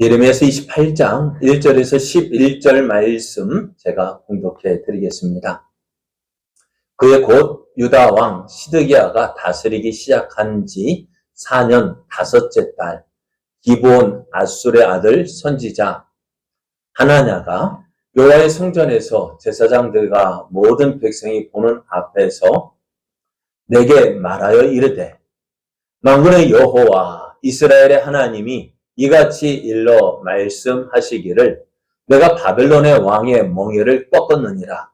예레미야서 28장 1절에서 11절 말씀 제가 공독해 드리겠습니다. 그의 곧 유다 왕 시드기야가 다스리기 시작한 지 4년 다섯째 달 기브온 아술의 아들 선지자 하나냐가 여호와의 성전에서 제사장들과 모든 백성이 보는 앞에서 내게 말하여 이르되 만군의 여호와 이스라엘의 하나님이 이같이 일러 말씀하시기를 내가 바벨론의 왕의 멍에를 꺾었느니라.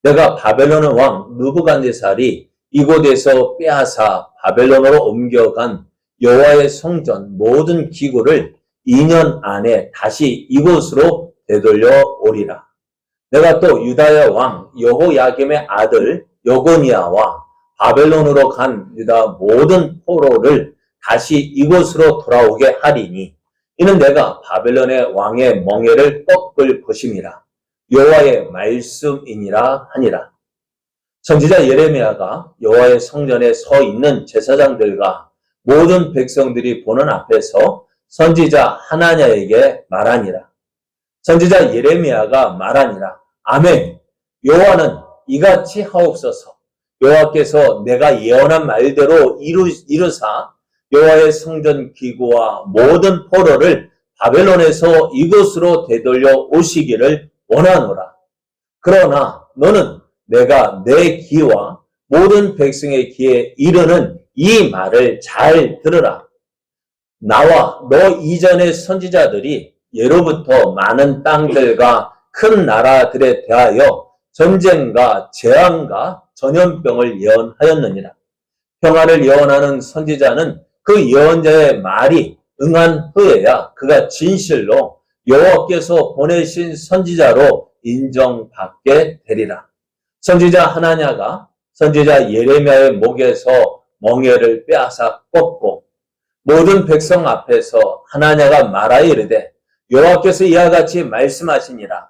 내가 바벨론의 왕 느부갓네살이 이곳에서 빼앗아 바벨론으로 옮겨간 여호와의 성전 모든 기구를 2년 안에 다시 이곳으로 되돌려 오리라. 내가 또 유다의 왕 여호야김의 아들 여고니아와 바벨론으로 간 유다 모든 포로를 다시 이곳으로 돌아오게 하리니 이는 내가 바벨론의 왕의 멍에를 꺾을 것임이라. 여호와의 말씀이니라 하니라. 선지자 예레미야가 여호와의 성전에 서 있는 제사장들과 모든 백성들이 보는 앞에서 선지자 하나냐에게 말하니라. 선지자 예레미야가 말하니라. 아멘. 여호와는 이같이 하옵소서. 여호와께서 내가 예언한 말대로 이루사 여호와의 성전 기구와 모든 포로를 바벨론에서 이곳으로 되돌려 오시기를 원하노라. 그러나 너는 내가 내 귀와 모든 백성의 귀에 이르는 이 말을 잘 들으라. 나와 너 이전의 선지자들이 예로부터 많은 땅들과 큰 나라들에 대하여 전쟁과 재앙과 전염병을 예언하였느니라. 평화를 예언하는 선지자는 그 예언자의 말이 응한 후에야 그가 진실로 여호와께서 보내신 선지자로 인정받게 되리라. 선지자 하나냐가 선지자 예레미야의 목에서 멍에를 빼앗아 꺾고 모든 백성 앞에서 하나냐가 말하여 이르되 여호와께서 이와 같이 말씀하시니라.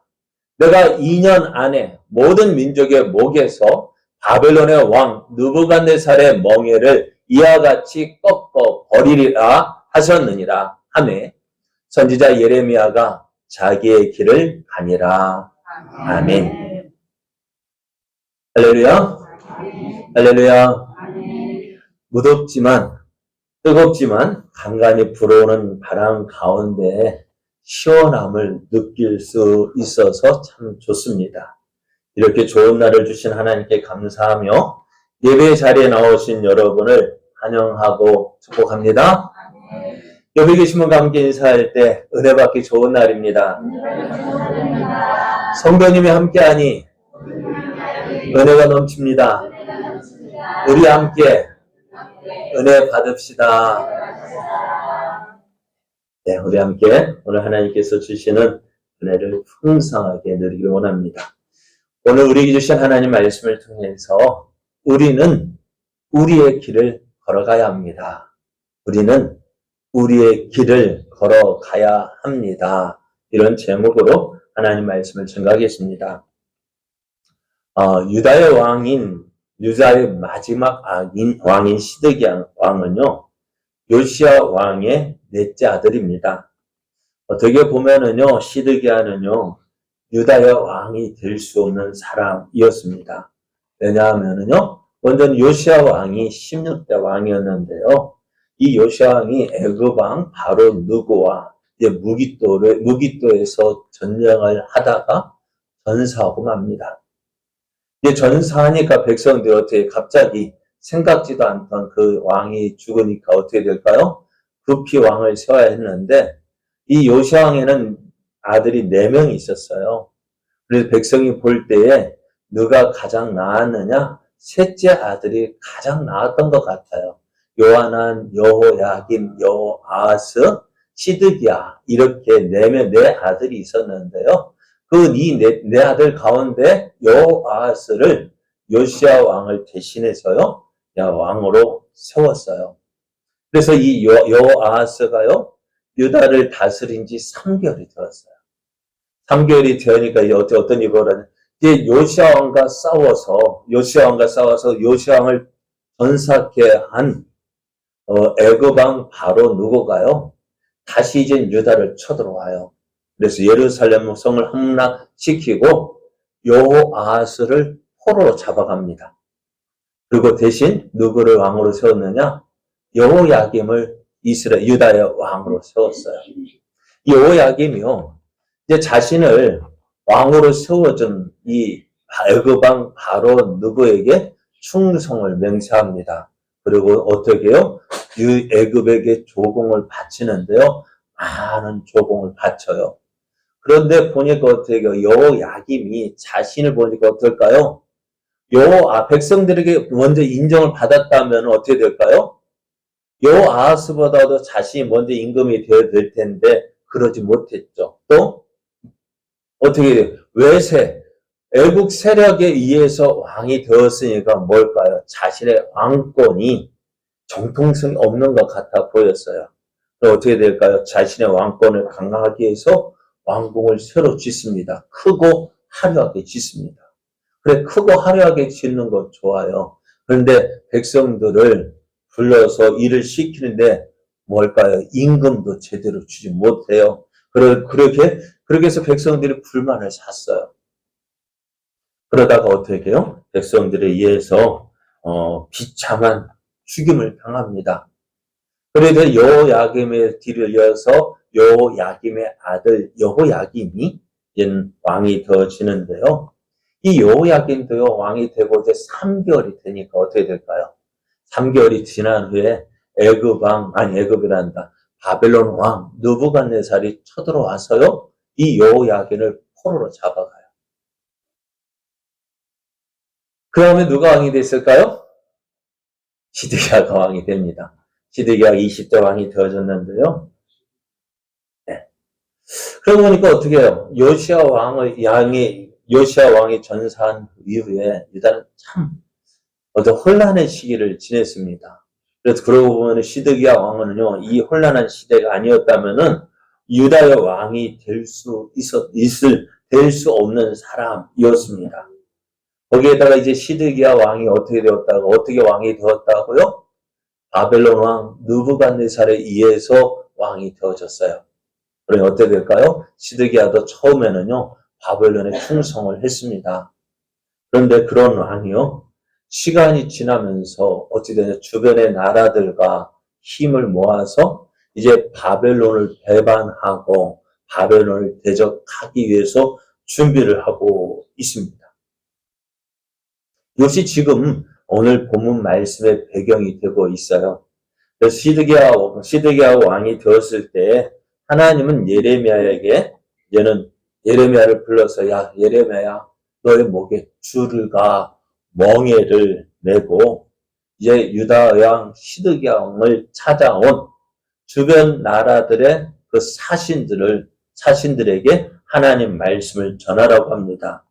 내가 2년 안에 모든 민족의 목에서 바벨론의 왕 느부갓네살의 멍에를 이와 같이 꺾어 버리리라 하셨느니라 하매 선지자 예레미야가 자기의 길을 가니라. 아멘. 할렐루야. 할렐루야. 무덥지만 뜨겁지만 간간히 불어오는 바람 가운데 시원함을 느낄 수 있어서 참 좋습니다. 이렇게 좋은 날을 주신 하나님께 감사하며 예배 자리에 나오신 여러분을 환영하고 축복합니다. 여기 계신 분과 함께 인사할 때 은혜 받기 좋은 날입니다. 성도님이 함께하니 은혜가 넘칩니다. 우리 함께 은혜 받읍시다. 네, 우리 함께 오늘 하나님께서 주시는 은혜를 풍성하게 누리길 원합니다. 오늘 우리에게 주신 하나님 말씀을 통해서 우리는 우리의 길을 걸어가야 합니다. 우리는 우리의 길을 걸어가야 합니다. 이런 제목으로 하나님 말씀을 증거하겠습니다. 유다의 마지막 왕인 시드기야 왕은요, 요시야 왕의 넷째 아들입니다. 어떻게 보면은요, 시드기야는요, 유다의 왕이 될 수 없는 사람이었습니다. 왜냐하면은요, 먼저 요시야 왕이 16대 왕이었는데요, 이 요시야 왕이 애굽 왕 바로 느고와 무기또에서 전쟁을 하다가 전사하고 맙니다. 이제 전사하니까 백성들이 어떻게 갑자기 생각지도 않던 그 왕이 죽으니까 어떻게 될까요? 급히 왕을 세워야 했는데 이 요시야 왕에는 아들이 4명이 있었어요. 그래서 백성이 볼 때에 누가 가장 나았느냐? 셋째 아들이 가장 나았던 것 같아요. 요하난, 여호야김, 여호아하스, 시드기야 이렇게 네 아들이 있었는데요. 그 네 아들 가운데 여호아하스를 요시야 왕을 대신해서요 왕으로 세웠어요. 그래서 이 여호아하스가요 유다를 다스린 지 3개월이 되었어요. 3개월이 되니까 이제 어떤 일이 벌어졌냐? 이제 요시야 왕과 싸워서 요시야 왕을 전사케 한 애굽 왕 바로 누구가요? 다시 이제 유다를 쳐들어와요. 그래서 예루살렘 성을 함락시키고 여호아하스를 포로로 잡아갑니다. 그리고 대신 누구를 왕으로 세웠느냐? 여호야김을 이스라엘 유다의 왕으로 세웠어요. 여호야김이요, 이제 자신을 왕으로 세워준 이 애굽 왕 바로 누구에게 충성을 맹세합니다. 그리고 어떻게 해요? 애굽에게 조공을 바치는데요, 많은 조공을 바쳐요. 그런데 보니까 어떻게 해요? 여호야김이 자신을 보니까 어떨까요? 백성들에게 먼저 인정을 받았다면 어떻게 될까요? 여호아하스보다도 자신이 먼저 임금이 되어야 될 텐데 그러지 못했죠. 또 어떻게 돼요? 외세, 애국 세력에 의해서 왕이 되었으니까 뭘까요? 자신의 왕권이 정통성이 없는 것 같아 보였어요. 그럼 어떻게 될까요? 자신의 왕권을 강화하기 위해서 왕궁을 새로 짓습니다. 크고 화려하게 짓습니다. 그래, 크고 화려하게 짓는 거 좋아요. 그런데 백성들을 불러서 일을 시키는데 뭘까요? 임금도 제대로 주지 못해요. 그렇게 해서 백성들이 불만을 샀어요. 그러다가 어떻게 해요? 백성들에 의해서 비참한 죽임을 당합니다. 그래서 여호야김의 뒤를 이어서 여호야김의 아들 여호야김이 왕이 되어지는데요. 이 여호야김도요, 왕이 되고 이제 3개월이 되니까 어떻게 될까요? 3개월이 지난 후에 애굽이란다. 바벨론 왕 느부갓네살이 쳐들어와서요, 이 여호야김을 포로로 잡아가요. 그 다음에 누가 왕이 됐을까요? 시드기야가 왕이 됩니다. 시드기야가 20대 왕이 되어졌는데요. 네. 그러고 보니까 어떻게 해요? 요시야 왕이 전사한 이후에 유다는 참 어떤 혼란의 시기를 지냈습니다. 그래서 그러고 보면 시드기야 왕은요, 이 혼란한 시대가 아니었다면은 유다의 왕이 될 수 없는 사람이었습니다. 거기에다가 이제 시드기야 왕이 어떻게 왕이 되었다고요? 바벨론 왕 느부갓네살에 의해서 왕이 되어졌어요. 그러니 어떻게 될까요? 시드기야도 처음에는요, 바벨론에 충성을 했습니다. 그런데 그런 왕이요, 시간이 지나면서 어찌 되냐, 주변의 나라들과 힘을 모아서 이제 바벨론을 배반하고 바벨론을 대적하기 위해서 준비를 하고 있습니다. 이것이 지금 오늘 본문 말씀의 배경이 되고 있어요. 그래서 시드기야 왕이 되었을 때 하나님은 예레미야를 불러서, 야 예레미야야, 너의 목에 줄을 가 멍에를 메고 이제 유다 왕 시드기야 왕을 찾아온 주변 나라들의 그 사신들에게 하나님 말씀을 전하라고 합니다.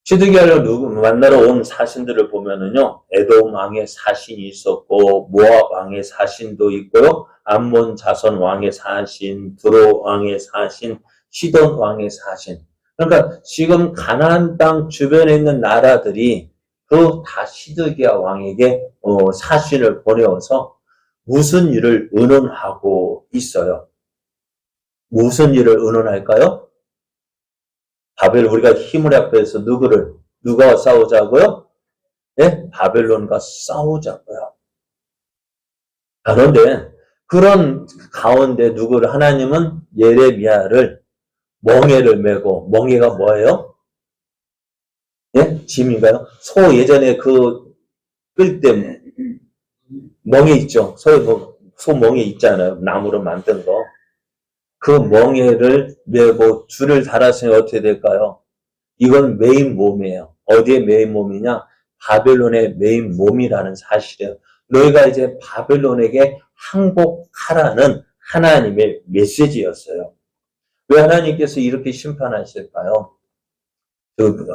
시드기야를 만나러 온 사신들을 보면은요, 에돔 왕의 사신이 있었고, 모압 왕의 사신도 있고요, 암몬 자손 왕의 사신, 두로 왕의 사신, 시돈 왕의 사신. 그러니까 지금 가나안 땅 주변에 있는 나라들이 그 다 시드기야 왕에게 사신을 보내어서 무슨 일을 의논하고 있어요. 무슨 일을 의논할까요? 우리가 힘을 합해서 누가 싸우자고요? 네? 바벨론과 싸우자고요. 그런데 그런 가운데 하나님은 예레미야를 멍에를 메고, 멍에가 뭐예요? 예? 짐인가요? 소 예전에 끌 때 멍에 있죠? 소 멍에 있잖아요. 나무로 만든 거. 그 멍에를 메고 줄을 달았으니 어떻게 될까요? 이건 메인 몸이에요. 어디에 메인 몸이냐? 바벨론의 메인 몸이라는 사실이에요. 너희가 이제 바벨론에게 항복하라는 하나님의 메시지였어요. 왜 하나님께서 이렇게 심판하실까요?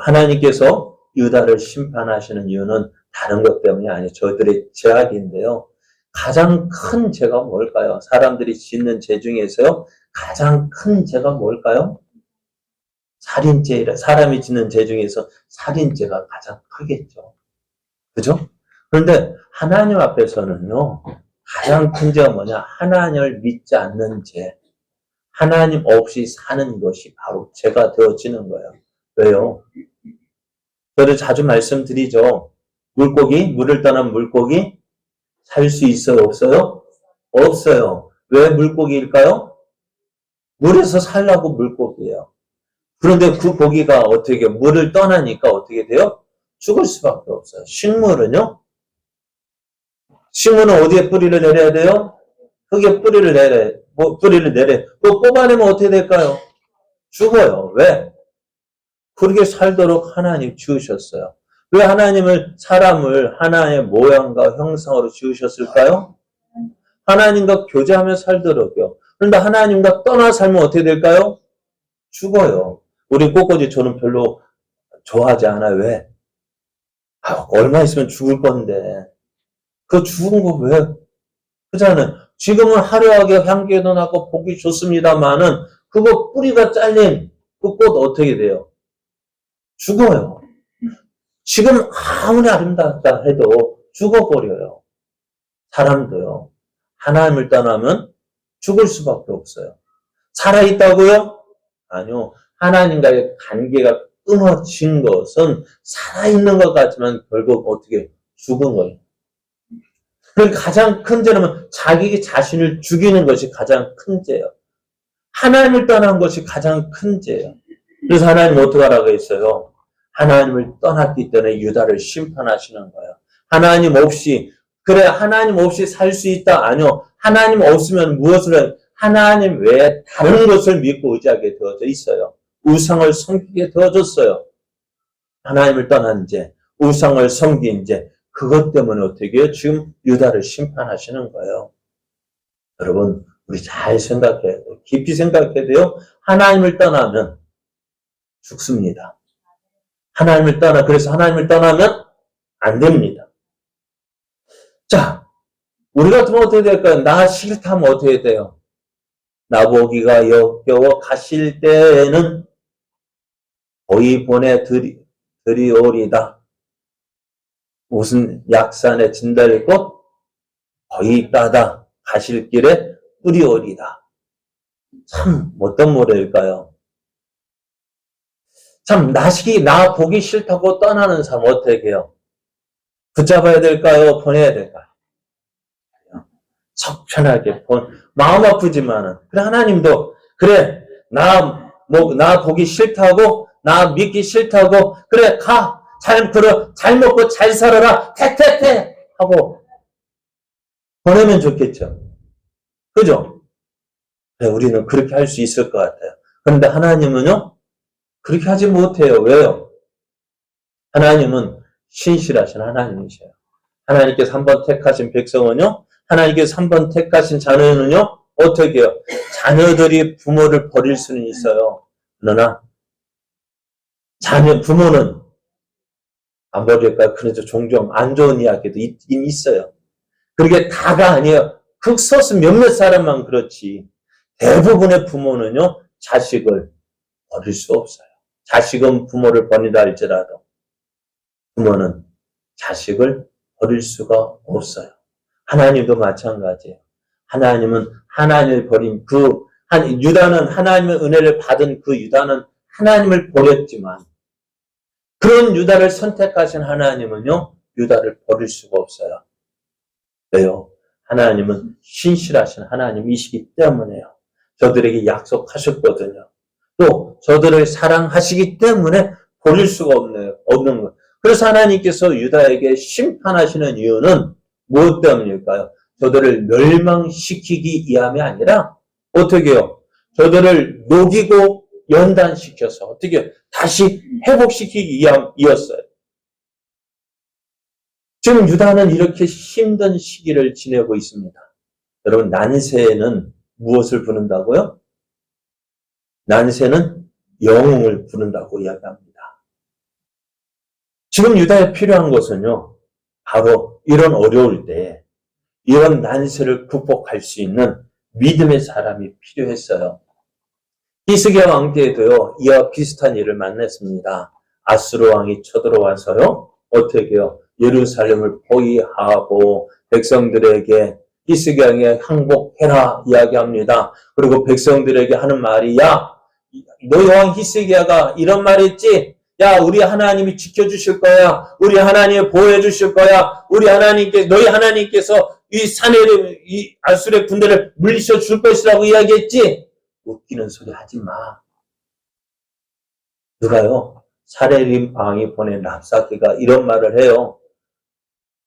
하나님께서 유다를 심판하시는 이유는 다른 것 때문이 아니에요. 저들의 죄악인데요. 가장 큰 죄가 뭘까요? 사람들이 짓는 죄 중에서요, 가장 큰 죄가 뭘까요? 사람이 짓는 죄 중에서 살인죄가 가장 크겠죠. 그죠? 그런데 하나님 앞에서는요, 가장 큰 죄가 뭐냐? 하나님을 믿지 않는 죄. 하나님 없이 사는 것이 바로 죄가 되어지는 거예요. 왜요? 저도 자주 말씀드리죠. 물을 떠난 물고기 살 수 있어요? 없어요? 없어요. 왜 물고기일까요? 물에서 살라고 물고기예요. 그런데 그 고기가 어떻게 물을 떠나니까 어떻게 돼요? 죽을 수밖에 없어요. 식물은요? 식물은 어디에 뿌리를 내려야 돼요? 흙에 뿌리를 내려. 그거 뽑아내면 어떻게 될까요? 죽어요. 왜? 그렇게 살도록 하나님 지으셨어요. 왜 사람을 하나님의 모양과 형상으로 지으셨을까요? 하나님과 교제하며 살도록요. 그런데 하나님과 떠나 살면 어떻게 될까요? 죽어요. 우리 꽃꽂이 저는 별로 좋아하지 않아요. 왜? 얼마 있으면 죽을 건데. 그 죽은 거 왜? 그잖아요. 지금은 화려하게 향기도 나고 보기 좋습니다만은 그거 뿌리가 잘린 그 꽃 어떻게 돼요? 죽어요. 지금 아무리 아름답다 해도 죽어버려요. 사람도요. 하나님을 떠나면 죽을 수밖에 없어요. 살아있다고요? 아니요. 하나님과의 관계가 끊어진 것은 살아있는 것 같지만 결국 어떻게 죽은 거예요. 그러니까 가장 큰 죄는 자기 자신을 죽이는 것이 가장 큰 죄예요. 하나님을 떠난 것이 가장 큰 죄예요. 그래서 하나님 어떻게 하라고 했어요? 하나님을 떠났기 때문에 유다를 심판하시는 거예요. 하나님 없이 살 수 있다? 아니요. 하나님 없으면 하나님 외에 다른 것을 믿고 의지하게 되어져 있어요. 우상을 섬기게 되어졌어요. 하나님을 떠난 죄, 우상을 섬긴 죄, 그것 때문에 어떻게 해요? 지금 유다를 심판하시는 거예요. 여러분, 우리 잘 생각해야 돼요. 깊이 생각해야 돼요. 하나님을 떠나면 죽습니다. 그래서 하나님을 떠나면 안 됩니다. 자, 우리 같으면 어떻게 될까요? 나 싫다면 어떻게 돼요? 나보기가 역겨워 가실 때에는 거의 보내드리오리다. 무슨 약산에 진달꽃 거의 따다 가실 길에 뿌리오리다. 참 어떤 노래일까요? 참 나 보기 싫다고 떠나는 사람 어떻게 해요? 붙잡아야 될까요? 보내야 될까요? 속 편하게 마음 아프지만은 그래 하나님도 그래 나 보기 싫다고 나 믿기 싫다고 그래 가 잘 먹고 잘 살아라 퇴 하고 보내면 좋겠죠. 그죠? 그래, 우리는 그렇게 할 수 있을 것 같아요. 그런데 하나님은요 그렇게 하지 못해요. 왜요? 하나님은 신실하신 하나님이셔요. 하나님께서 한번 택하신 백성은요 하나님께서 한번 택하신 자녀는요 어떻게 해요? 자녀들이 부모를 버릴 수는 있어요. 그러나 부모는 안 버릴까요? 그래서 종종 안 좋은 이야기도 있긴 있어요. 그게 다가 아니에요. 극소수 몇몇 사람만 그렇지. 대부분의 부모는요, 자식을 버릴 수 없어요. 자식은 부모를 버린다 할지라도 부모는 자식을 버릴 수가 없어요. 하나님도 마찬가지예요. 하나님은 하나님을 버린 유다는 하나님의 은혜를 받은 그 유다는 하나님을 버렸지만 그런 유다를 선택하신 하나님은요, 유다를 버릴 수가 없어요. 왜요? 하나님은 신실하신 하나님이시기 때문에요. 저들에게 약속하셨거든요. 또 저들을 사랑하시기 때문에 버릴 수가 없는 거예요. 그래서 하나님께서 유다에게 심판하시는 이유는 무엇 때문일까요? 저들을 멸망시키기 위함이 아니라 어떻게 해요? 저들을 녹이고 연단시켜서 어떻게 다시 회복시키기 위함이었어요. 지금 유다는 이렇게 힘든 시기를 지내고 있습니다. 여러분 난세에는 무엇을 부른다고요? 난세는 영웅을 부른다고 이야기합니다. 지금 유다에 필요한 것은요. 바로 이런 어려울 때 이런 난세를 극복할 수 있는 믿음의 사람이 필요했어요. 히스기야 왕 때에도요. 이와 비슷한 일을 만났습니다. 아수르 왕이 쳐들어와서요. 어떻게 해요? 예루살렘을 포위하고 백성들에게 히스기야 왕에게 항복해라 이야기합니다. 그리고 백성들에게 하는 말이, 야, 너희 왕 히스기야가 이런 말 했지? 야, 우리 하나님이 지켜주실 거야. 우리 하나님이 보호해 주실 거야. 너희 하나님께서 이 아수르의 군대를 물리쳐 줄 것이라고 이야기했지? 웃기는 소리 하지 마. 누가요? 사레립 왕이 보낸 랍사케가 이런 말을 해요.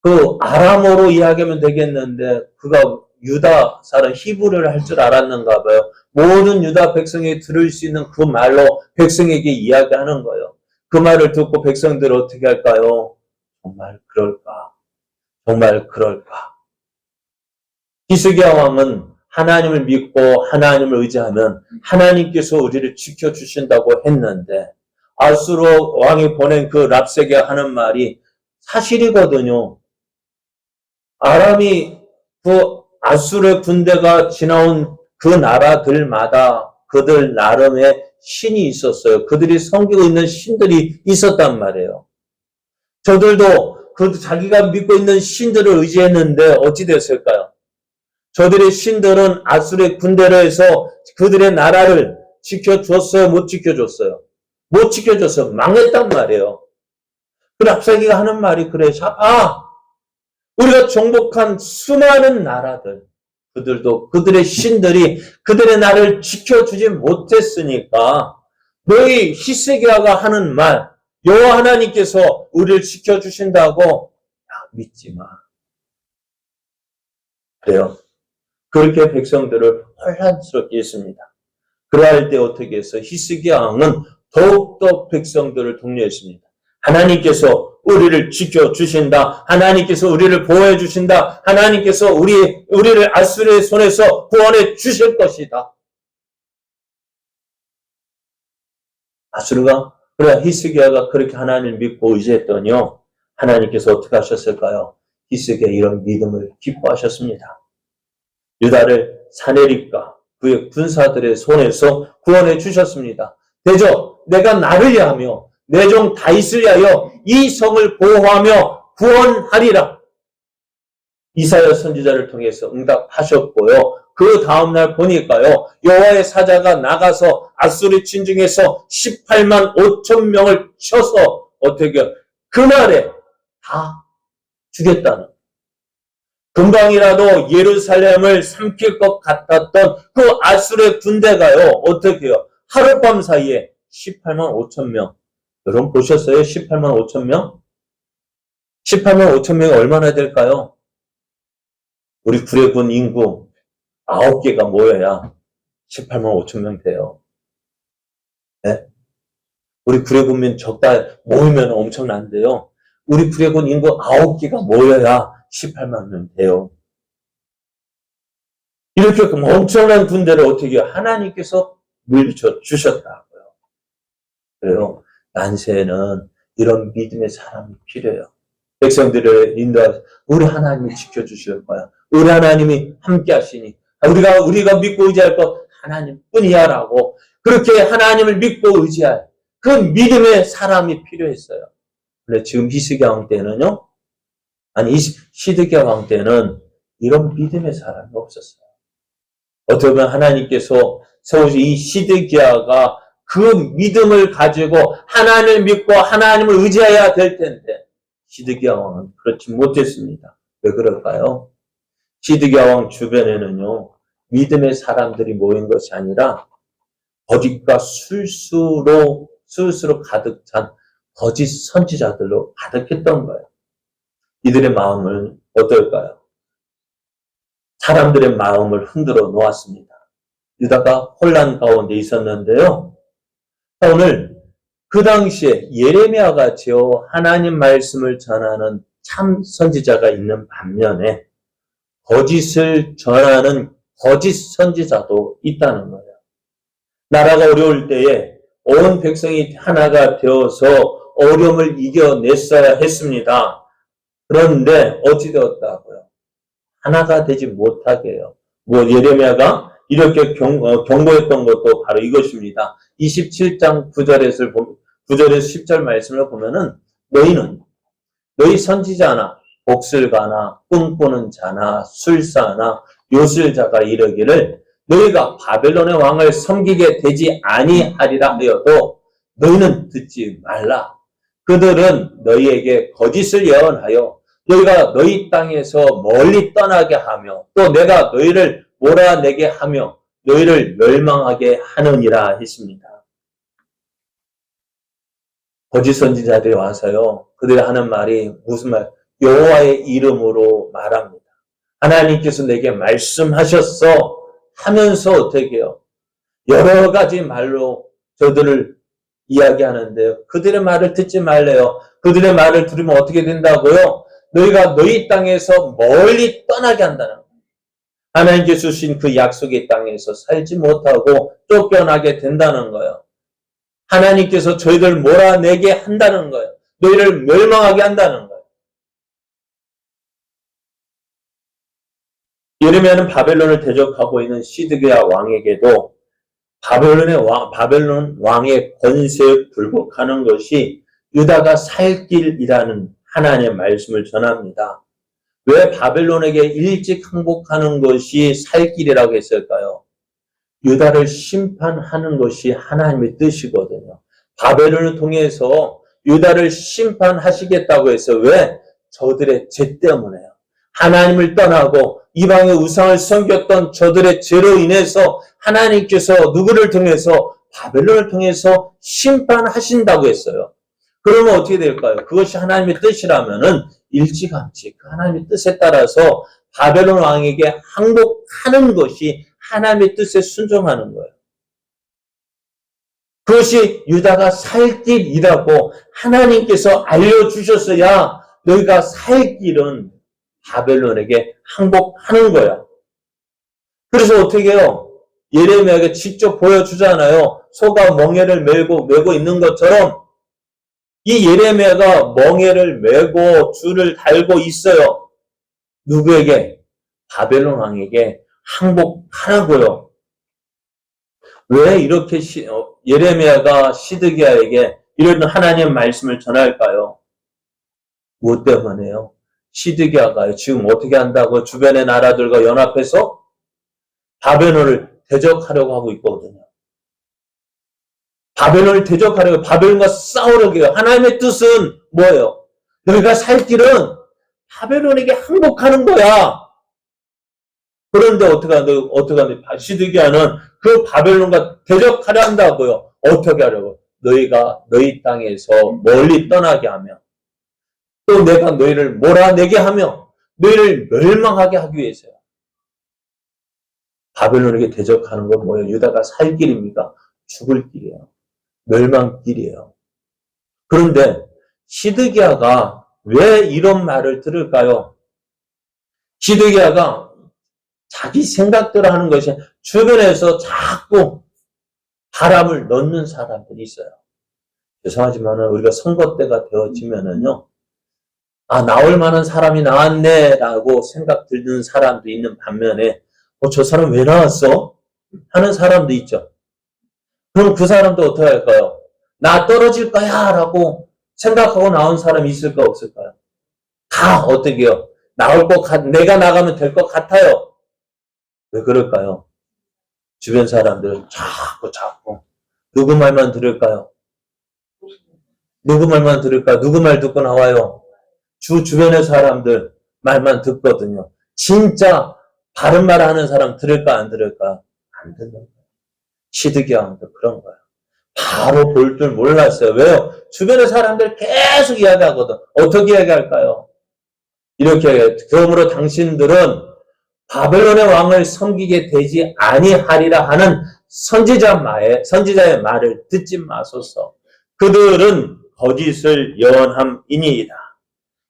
그 아람어로 이야기하면 되겠는데 그가 유다 사람 히브리를 할 줄 알았는가 봐요. 모든 유다 백성이 들을 수 있는 그 말로 백성에게 이야기하는 거예요. 그 말을 듣고 백성들 어떻게 할까요? 정말 그럴까? 정말 그럴까? 히스기야 왕은 하나님을 믿고 하나님을 의지하면 하나님께서 우리를 지켜주신다고 했는데 아수르 왕이 보낸 그 랍사케가 하는 말이 사실이거든요. 아람이 그 아수르의 군대가 지나온 그 나라들마다 그들 나름의 신이 있었어요. 그들이 섬기고 있는 신들이 있었단 말이에요. 저들도 자기가 믿고 있는 신들을 의지했는데 어찌 됐을까요? 저들의 신들은 아수르의 군대로 해서 그들의 나라를 지켜줬어요? 못 지켜줬어요? 못 지켜줬어요. 망했단 말이에요. 그 랍사케가 하는 말이 그래. 우리가 정복한 수많은 나라들, 그들의 신들이 그들의 나라를 지켜주지 못했으니까 너희 히스기야가 하는 말, 여호와 하나님께서 우리를 지켜주신다고 믿지 마. 그래요. 그렇게 백성들을 혼란스럽게 했습니다. 그러할 때 어떻게 했어요? 히스기야 왕은 더욱더 백성들을 독려했습니다. 하나님께서 우리를 지켜주신다. 하나님께서 우리를 보호해 주신다. 하나님께서 우리를 아수르의 손에서 구원해 주실 것이다. 그래 히스기야가 그렇게 하나님을 믿고 의지했더니요. 하나님께서 어떻게 하셨을까요? 히스기야 이런 믿음을 기뻐하셨습니다. 유다를 사내립과 그의 군사들의 손에서 구원해 주셨습니다. 대저 내가 나를 위하며 내 종 다윗을 위하여 이 성을 보호하며 구원하리라. 이사야 선지자를 통해서 응답하셨고요. 그 다음날 보니까요. 여호와의 사자가 나가서 아수르 진중에서 18만 5천 명을 쳐서 어떻게 그날에 다 죽였다는. 금방이라도 예루살렘을 삼킬 것 같았던 그 아수르의 군대가요. 어떻게 해요? 하룻밤 사이에 18만 5천 명. 여러분 보셨어요? 18만 5천 명? 18만 5천 명이 얼마나 될까요? 우리 구례군 인구 9개가 모여야 18만 5천 명 돼요. 네? 우리 구례군민 적다 모이면 엄청난데요. 우리 구례군 인구 9개가 모여야 18만 명 돼요. 이렇게 엄청난 군대를 어떻게 해요? 하나님께서 물리쳐 주셨다고요. 그래요. 난세에는 이런 믿음의 사람이 필요해요. 백성들을 인도하셔서 우리 하나님이 지켜주실 거야. 우리 하나님이 함께 하시니 우리가 믿고 의지할 것 하나님뿐이야 라고 그렇게 하나님을 믿고 의지할 그 믿음의 사람이 필요했어요. 그런데 지금 히스기야 왕 때는요. 시드기야 왕 때는 이런 믿음의 사람이 없었어요. 어떻게 보면 하나님께서 세우신 이 시드기야가 그 믿음을 가지고 하나님을 믿고 하나님을 의지해야 될 텐데 시드기야 왕은 그렇지 못했습니다. 왜 그럴까요? 시드기야 왕 주변에는요. 믿음의 사람들이 모인 것이 아니라 거짓과 술수로 가득 찬 거짓 선지자들로 가득했던 거예요. 이들의 마음은 어떨까요? 사람들의 마음을 흔들어 놓았습니다. 유다가 혼란 가운데 있었는데요. 오늘 그 당시에 예레미야 같이요 하나님 말씀을 전하는 참 선지자가 있는 반면에 거짓을 전하는 거짓 선지자도 있다는 거예요. 나라가 어려울 때에 온 백성이 하나가 되어서 어려움을 이겨냈어야 했습니다. 그런데 어찌 되었다고요? 하나가 되지 못하게 해요. 예레미야가 이렇게 경고했던 것도 바로 이것입니다. 27장 9절에서 10절 말씀을 보면은 너희 선지자나 복술가나 꿈꾸는 자나 술사나 요술자가 이르기를 너희가 바벨론의 왕을 섬기게 되지 아니하리라 하여도 너희는 듣지 말라. 그들은 너희에게 거짓을 예언하여 너희가 너희 땅에서 멀리 떠나게 하며 또 내가 너희를 몰아내게 하며 너희를 멸망하게 하느니라 했습니다. 거짓 선지자들이 와서요. 그들이 하는 말이 무슨 말? 여호와의 이름으로 말합니다. 하나님께서 내게 말씀하셨어 하면서 어떻게 해요? 여러 가지 말로 저들을 이야기하는데요. 그들의 말을 듣지 말래요. 그들의 말을 들으면 어떻게 된다고요? 너희가 너희 땅에서 멀리 떠나게 한다는 거예요. 하나님께서 주신 그 약속의 땅에서 살지 못하고 쫓겨나게 된다는 거예요. 하나님께서 저희들 몰아내게 한다는 거예요. 너희를 멸망하게 한다는 거예요. 예레미야는 바벨론을 대적하고 있는 시드기야 왕에게도 바벨론 왕의 권세에 굴복하는 것이 유다가 살 길이라는 하나님의 말씀을 전합니다. 왜 바벨론에게 일찍 항복하는 것이 살 길이라고 했을까요? 유다를 심판하는 것이 하나님의 뜻이거든요. 바벨론을 통해서 유다를 심판하시겠다고 해서 왜? 저들의 죄 때문에요. 하나님을 떠나고 이방의 우상을 섬겼던 저들의 죄로 인해서 하나님께서 누구를 통해서? 바벨론을 통해서 심판하신다고 했어요. 그러면 어떻게 될까요? 그것이 하나님의 뜻이라면은 일찌감치 그 하나님의 뜻에 따라서 바벨론 왕에게 항복하는 것이 하나님의 뜻에 순종하는 거예요. 그것이 유다가 살 길이라고 하나님께서 알려주셨어야 너희가 살 길은 바벨론에게 항복하는 거야. 그래서 어떻게 해요? 예레미야에게 직접 보여주잖아요. 소가 멍에를 메고 있는 것처럼 이 예레미야가 멍에를 메고 줄을 달고 있어요. 누구에게? 바벨론 왕에게 항복하라고요. 왜 이렇게 예레미야가 시드기야에게 이런 하나님의 말씀을 전할까요? 무엇 때문에요? 시드기야가 지금 어떻게 한다고 주변의 나라들과 연합해서 바벨론을 대적하려고 하고 있거든요. 바벨론을 대적하려고 바벨론과 싸우려고 해요. 하나님의 뜻은 뭐예요? 너희가 살 길은 바벨론에게 항복하는 거야. 그런데 어떻게 하냐? 시드기야는 그 바벨론과 대적하려 한다고요. 어떻게 하려고? 너희가 너희 땅에서 멀리 떠나게 하며 또 내가 너희를 몰아내게 하며 너희를 멸망하게 하기 위해서요. 바벨론에게 대적하는 건 뭐예요? 유다가 살 길입니까? 죽을 길이에요. 멸망길이에요. 그런데 시드기야가 왜 이런 말을 들을까요? 시드기야가 자기 생각대로 하는 것이 주변에서 자꾸 바람을 넣는 사람들이 있어요. 죄송하지만 우리가 선거 때가 되어지면은요, 나올 만한 사람이 나왔네라고 생각 드는 사람도 있는 반면에, 저 사람 왜 나왔어? 하는 사람도 있죠. 그럼 그 사람도 어떻게 할까요? 나 떨어질 거야 라고 생각하고 나온 사람이 있을까 없을까요? 다 어떻게 해요? 내가 나가면 될 것 같아요. 왜 그럴까요? 주변 사람들은 자꾸 누구 말만 들을까요? 누구 말만 들을까요? 누구 말 듣고 나와요? 주변의 사람들 말만 듣거든요. 진짜 바른 말 하는 사람 들을까 안 들을까? 안 듣는 거예요. 시드기야 왕도 그런 거예요. 바로 볼 줄 몰랐어요. 왜요? 주변의 사람들 계속 이야기하거든. 어떻게 이야기할까요? 이렇게 그러므로 당신들은 바벨론의 왕을 섬기게 되지 아니하리라 하는 선지자의 말을 듣지 마소서. 그들은 거짓을 예언함이니이다.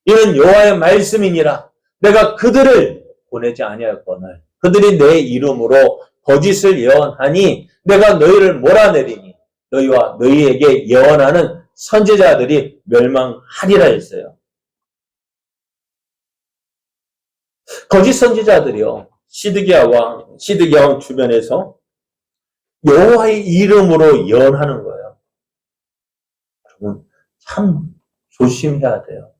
이는 여호와의 말씀이니라. 내가 그들을 보내지 아니하였거늘 그들이 내 이름으로 거짓을 예언하니 내가 너희를 몰아내리니 너희와 너희에게 예언하는 선지자들이 멸망하리라 했어요. 거짓 선지자들이요. 시드기야 왕 주변에서 여호와의 이름으로 예언하는 거예요. 여러분 참 조심해야 돼요.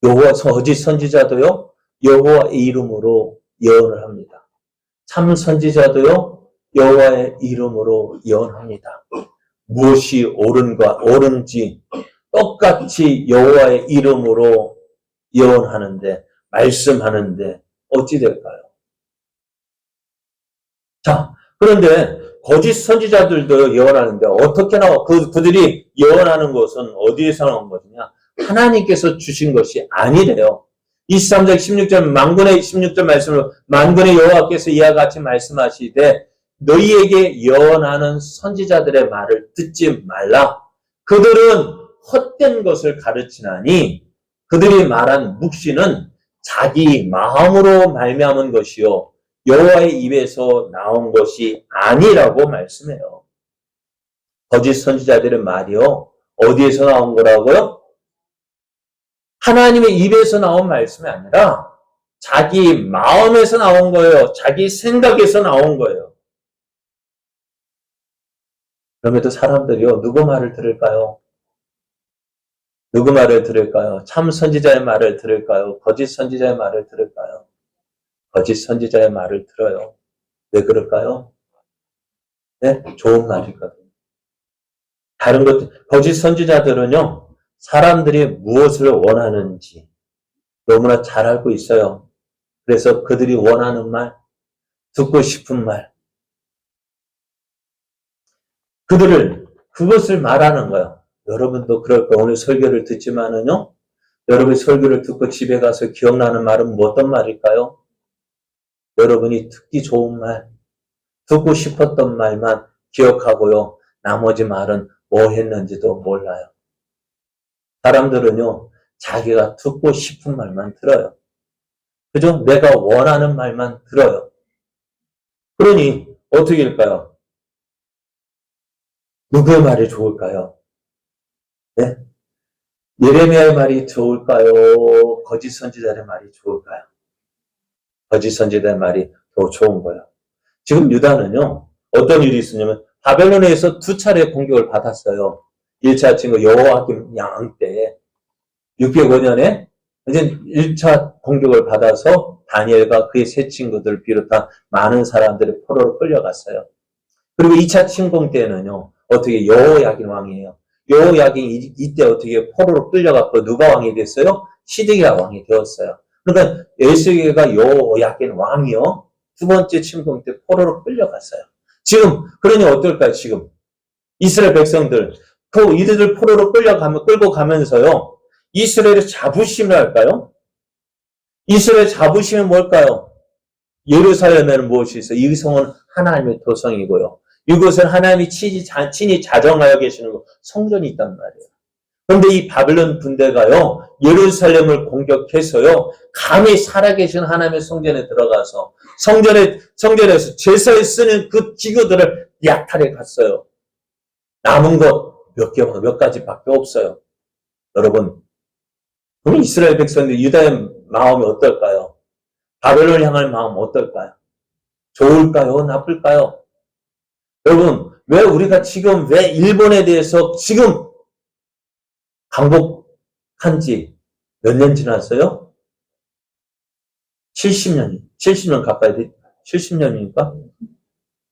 여호와 거짓 선지자도요, 여호와의 이름으로 예언을 합니다. 참 선지자도요, 여호와의 이름으로 예언합니다. 무엇이 옳은지 똑같이 여호와의 이름으로 예언하는데, 말씀하는데 어찌 될까요? 자, 그런데 거짓 선지자들도 예언하는데 어떻게 나와? 그들이 예언하는 것은 어디에서 나온 것이냐? 하나님께서 주신 것이 아니래요. 23장 16절 만군의 16절 말씀으로 만군의 여호와께서 이와 같이 말씀하시되 너희에게 예언하는 선지자들의 말을 듣지 말라. 그들은 헛된 것을 가르치나니 그들이 말한 묵시는 자기 마음으로 말미암은 것이요 여호와의 입에서 나온 것이 아니라고 말씀해요. 거짓 선지자들의 말이요 어디에서 나온 거라고요? 하나님의 입에서 나온 말씀이 아니라 자기 마음에서 나온 거예요. 자기 생각에서 나온 거예요. 그럼에도 사람들이요 누구 말을 들을까요? 누구 말을 들을까요? 참 선지자의 말을 들을까요? 거짓 선지자의 말을 들을까요? 거짓 선지자의 말을 들어요. 왜 그럴까요? 네? 좋은 말이거든요. 다른 것, 거짓 선지자들은요, 사람들이 무엇을 원하는지 너무나 잘 알고 있어요. 그래서 그들이 원하는 말, 듣고 싶은 말, 그것을 말하는 거예요. 여러분도 그럴 거예요. 오늘 설교를 듣지만은요, 여러분이 설교를 듣고 집에 가서 기억나는 말은 어떤 말일까요? 여러분이 듣기 좋은 말, 듣고 싶었던 말만 기억하고요. 나머지 말은 뭐 했는지도 몰라요. 사람들은요, 자기가 듣고 싶은 말만 들어요. 그죠? 내가 원하는 말만 들어요. 그러니, 어떻게 할까요? 누구의 말이 좋을까요? 네? 예레미야의 말이 좋을까요? 거짓 선지자의 말이 좋을까요? 거짓 선지자의 말이 더 좋은 거예요. 지금 유다는요, 어떤 일이 있었냐면, 바벨론에서 2차례 공격을 받았어요. 1차 친구 여호와김 왕 때에 605년에 이제 1차 공격을 받아서 다니엘과 그의 세 친구들을 비롯한 많은 사람들이 포로로 끌려갔어요. 그리고 2차 침공 때는요, 어떻게 여호야긴 왕이에요. 여호야긴 이때 어떻게 포로로 끌려갔고 누가 왕이 됐어요? 시드기야 왕이 되었어요. 그러니까 에스겔가 여호야긴 왕이요. 두 번째 침공 때 포로로 끌려갔어요. 지금 그러니 어떨까요? 지금 이스라엘 백성들 이들을 포로로 끌고 가면서요. 이스라엘의 자부심을 할까요? 이스라엘의 자부심은 뭘까요? 예루살렘에는 무엇이 있어요? 이 성은 하나님의 도성이고요. 이곳은 하나님이 친히 자정하여 계시는 성전이 있단 말이에요. 그런데 이 바벨론 군대가요, 예루살렘을 공격해서요, 감히 살아계신 하나님의 성전에 들어가서 성전에서 제사에 쓰는 그 기구들을 약탈해 갔어요. 남은 것 몇 가지밖에 없어요. 여러분, 그럼 이스라엘 백성들 유다의 마음이 어떨까요? 바벨론 향할 마음 어떨까요? 좋을까요? 나쁠까요? 여러분, 왜 일본에 대해서 지금 강복한 지 몇 년 지났어요? 70년 가까이 70년이니까?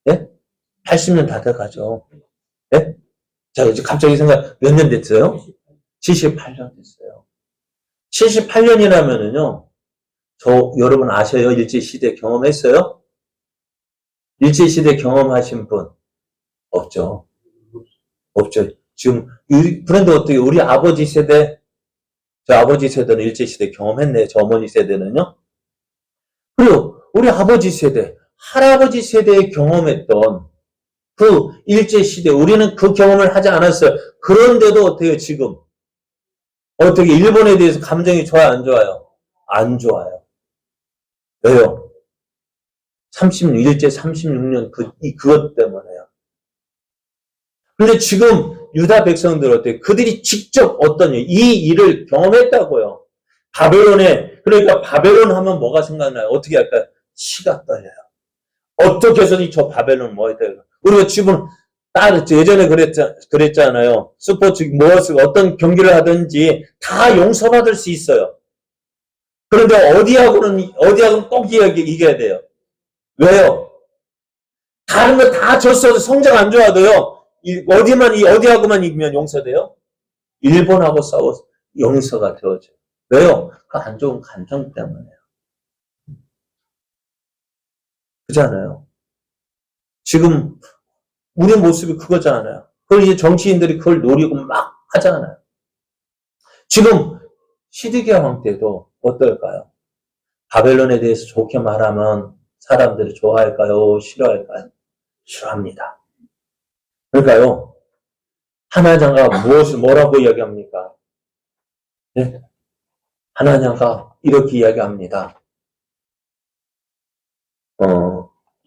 예? 80년 다 돼가죠. 예? 자, 이제 갑자기 몇 년 됐어요? 78년 됐어요. 78년이라면은요, 여러분 아셔요? 일제시대 경험했어요? 일제시대 경험하신 분? 없죠. 없죠. 지금, 그런데 어떻게, 우리 아버지 세대, 저 아버지 세대는 일제시대 경험했네. 저 어머니 세대는요. 그리고 우리 아버지 세대, 할아버지 세대에 경험했던 그 일제시대, 우리는 그 경험을 하지 않았어요. 그런데도 어때요, 지금? 어떻게 일본에 대해서 감정이 좋아요, 안 좋아요? 안 좋아요. 왜요? 일제 36년 그것 때문에요. 근데 지금 유다 백성들 어때요? 그들이 직접 이 일을 경험했다고요. 그러니까 바벨론 하면 뭐가 생각나요? 어떻게 할까요? 치가 떨려요. 어떻게 해서든 저 바벨론 뭐야 돼요? 우리가 지금 예전에 그랬잖아요. 스포츠, 어떤 경기를 하든지 다 용서받을 수 있어요. 그런데 어디하고는 꼭 이겨야 돼요. 왜요? 다른 거 다 졌어도 성적 안 좋아도요. 어디하고만 이기면 용서돼요? 일본하고 싸워서 용서가 되어져요. 왜요? 그 안 좋은 감정 때문에요. 그잖아요. 지금 우리 모습이 그거잖아요. 그걸 이제 정치인들이 그걸 노리고 막 하잖아요. 지금 시드기야 왕 때도 어떨까요? 바벨론에 대해서 좋게 말하면 사람들이 좋아할까요? 싫어할까요? 싫어합니다. 그러니까요. 하나님가 뭐라고 이야기합니까? 네? 하나님가 이렇게 이야기합니다.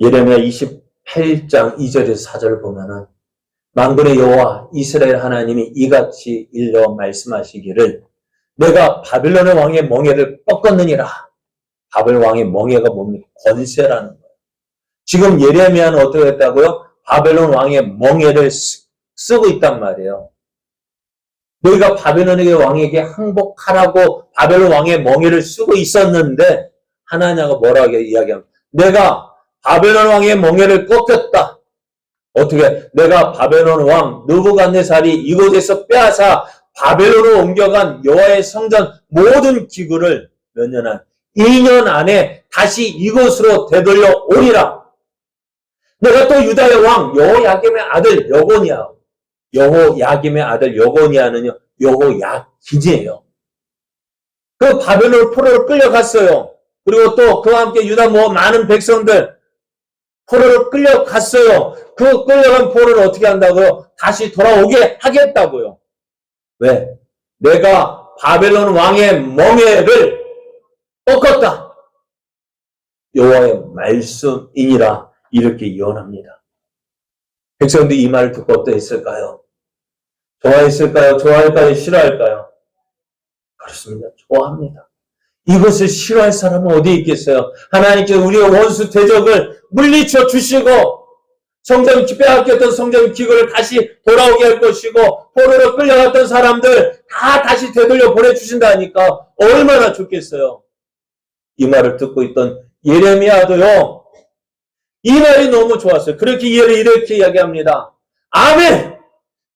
예레미야 28장 2절에서 4절을 보면은 만군의 여호와 이스라엘 하나님이 이같이 일러 말씀하시기를 내가 바벨론의 왕의 멍에를 꺾었느니라. 바벨 왕의 멍에가 뭡니까? 권세라는 거예요. 지금 예레미야는 어떻게 했다고요? 바벨론 왕의 멍에를 쓰고 있단 말이에요. 너희가 바벨론의 왕에게 항복하라고 바벨론 왕의 멍에를 쓰고 있었는데 하나냐가 뭐라고 이야기합니까? 내가 바벨론 왕의 멍에를 꺾였다. 어떻게? 내가 바벨론 왕 느부갓네살이 이곳에서 빼앗아 바벨론으로 옮겨간 여호와의 성전 모든 기구를 몇 년 안? 2년 안에 다시 이곳으로 되돌려 오리라. 내가 또 유다의 왕 여호야김의 아들 여호야김의 아들 여고니아는요. 여호야긴이에요. 그 바벨론 포로로 끌려갔어요. 그리고 또 그와 함께 유다 많은 백성들 포로로 끌려갔어요. 그 끌려간 포로를 어떻게 한다고요? 다시 돌아오게 하겠다고요. 왜? 내가 바벨론 왕의 멍에를 꺾었다. 여호와의 말씀이니라 이렇게 예언합니다. 백성들이 이 말을 듣고 어떠했을까요? 좋아했을까요? 좋아할까요? 싫어할까요? 그렇습니다. 좋아합니다. 이것을 싫어할 사람은 어디 있겠어요? 하나님께서 우리의 원수 대적을 물리쳐 주시고 성전 빼앗겼던 성전 기구를 다시 돌아오게 할 것이고 포로로 끌려갔던 사람들 다 다시 되돌려 보내주신다니까 얼마나 좋겠어요. 이 말을 듣고 있던 예레미야도요. 이 말이 너무 좋았어요. 그렇게 이렇게 이야기합니다. 아멘!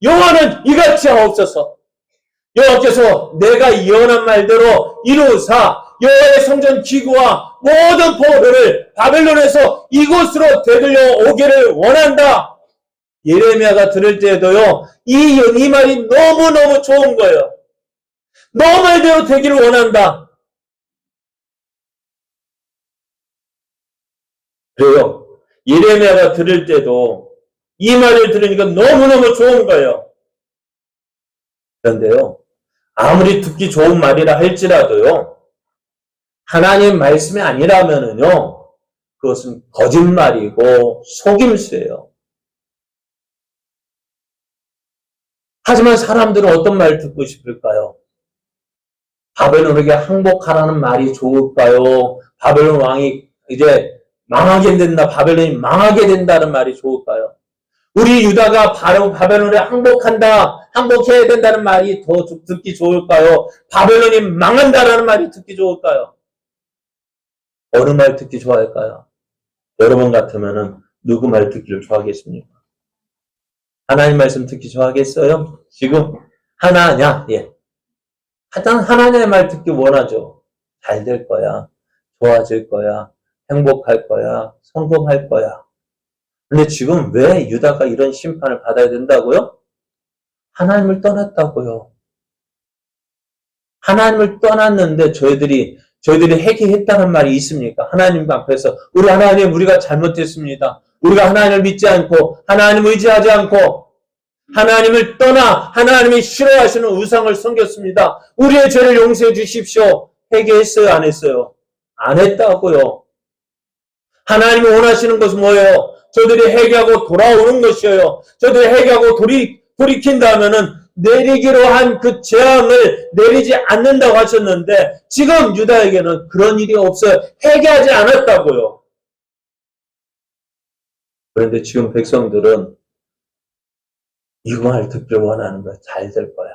여호와는 이같이 하옵소서. 여호와께서 내가 예언한 말대로 이루사 여호와의 성전 기구와 모든 포로를 바벨론에서 이곳으로 되돌려 오기를 원한다. 예레미야가 들을 때에도요. 이 말이 너무너무 좋은 거예요. 너 말대로 되기를 원한다. 그래요. 예레미야가 들을 때도 이 말을 들으니까 너무너무 좋은 거예요. 그런데요. 아무리 듣기 좋은 말이라 할지라도요. 하나님 말씀이 아니라면은요. 그것은 거짓말이고 속임수예요. 하지만 사람들은 어떤 말을 듣고 싶을까요? 바벨론에게 항복하라는 말이 좋을까요? 바벨론 왕이 이제 망하게 된다. 바벨론이 망하게 된다는 말이 좋을까요? 우리 유다가 바로 바벨론에 항복해야 된다는 말이 더 듣기 좋을까요? 바벨론이 망한다라는 말이 듣기 좋을까요? 어느 말 듣기 좋아할까요? 여러분 같으면은 누구 말 듣기를 좋아하겠습니까? 하나님 말씀 듣기 좋아하겠어요? 지금 하나냐? 예. 하나님의 말 듣기 원하죠. 잘 될 거야. 좋아질 거야. 행복할 거야. 성공할 거야. 근데 지금 왜 유다가 이런 심판을 받아야 된다고요? 하나님을 떠났다고요. 하나님을 떠났는데 저희들이 회개했다는 말이 있습니까? 하나님 앞에서 우리 하나님 우리가 잘못했습니다. 우리가 하나님을 믿지 않고 하나님을 의지하지 않고 하나님을 떠나 하나님이 싫어하시는 우상을 섬겼습니다. 우리의 죄를 용서해 주십시오. 회개했어요? 안 했어요? 안 했다고요. 하나님이 원하시는 것은 뭐예요? 저들이 회개하고 돌아오는 것이에요. 저들이 회개하고 돌이킨다면은 내리기로 한 그 재앙을 내리지 않는다고 하셨는데 지금 유다에게는 그런 일이 없어요. 회개하지 않았다고요. 그런데 지금 백성들은 이거 말 듣기를 원하는 거야. 잘 될 거야.